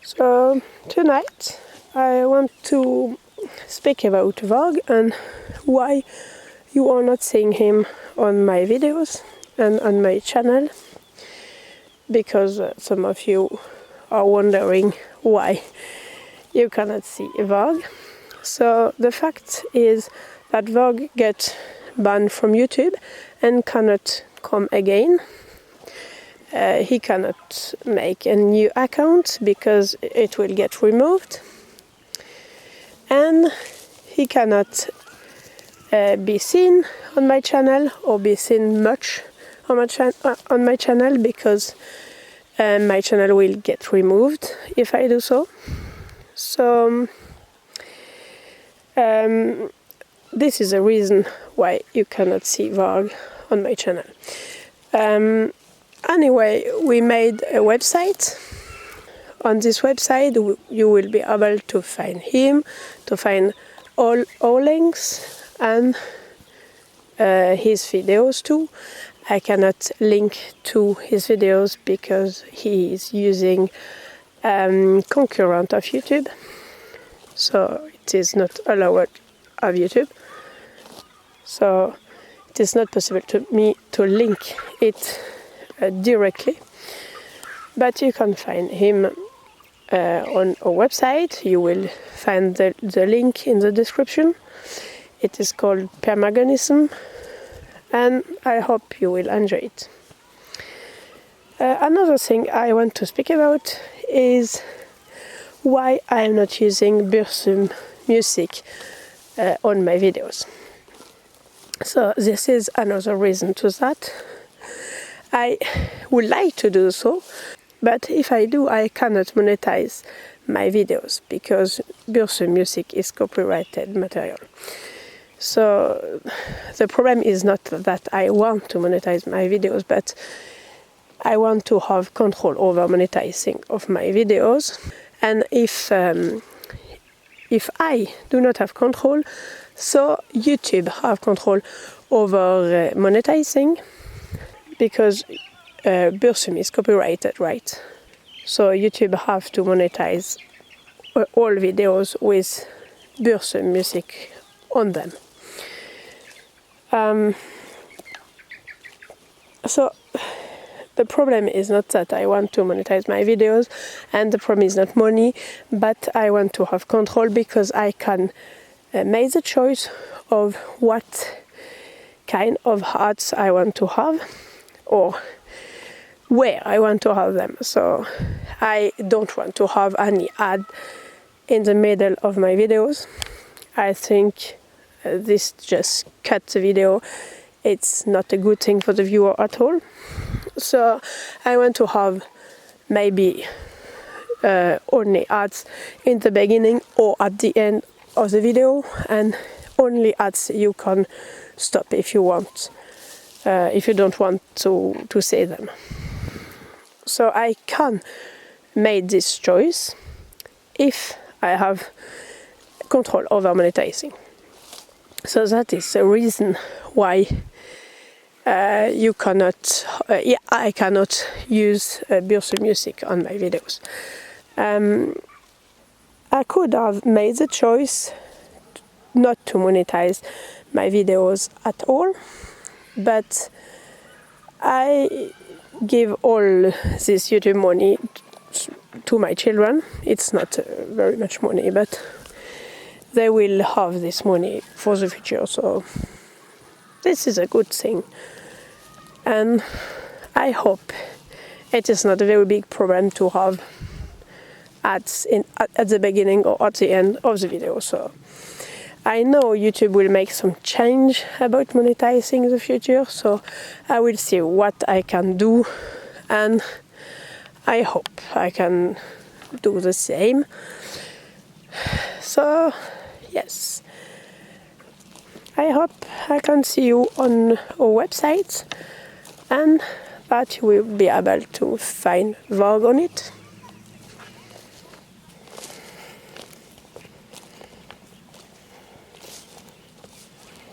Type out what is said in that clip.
So tonight I want to speak about Varg and why you are not seeing him on my videos and on my channel, because some of you are wondering why you cannot see Varg. So the fact is that Varg gets banned from YouTube and cannot come again. He cannot make a new account because it will get removed, and he cannot be seen on my channel or be seen much on my channel because my channel will get removed if I do so. So this is a reason why you cannot see Varg on my channel. Anyway, we made a website. On this website you will be able to find him, to find all our links and his videos too. I cannot link to his videos because he is using concurrent of YouTube, so it is not allowed of YouTube. So it is not possible to me to link it directly, but you can find him on our website. You will find the link in the description. It is called Permaganism, and I hope you will enjoy it. Another thing I want to speak about is why I am not using Bursum music on my videos. So this is another reason to that. I would like to do so, but if I do, I cannot monetize my videos because Bursum music is copyrighted material. So the problem is not that I want to monetize my videos, but I want to have control over monetizing of my videos. And if I do not have control, so YouTube have control over monetizing, because Bursum is copyrighted, right? So YouTube have to monetize all videos with Bursum music on them. So the problem is not that I want to monetize my videos, and the problem is not money, but I want to have control because I can make the choice of what kind of ads I want to have or where I want to have them. So I don't want to have any ad in the middle of my videos. I think this just cuts the video. It's not a good thing for the viewer at all. So I want to have maybe only ads in the beginning or at the end of the video, and only ads you can stop if you want, if you don't want to see them. So I can make this choice if I have control over monetizing. So that is the reason why I cannot use Bursum music on my videos. I could have made the choice not to monetize my videos at all, but I give all this YouTube money to my children. It's not very much money, but they will have this money for the future, so this is a good thing. And I hope it is not a very big problem to have ads at the beginning or at the end of the video. So I know YouTube will make some change about monetizing in the future, so I will see what I can do, and I hope I can do the same. So yes, I hope I can see you on our website and that you will be able to find Varg on it.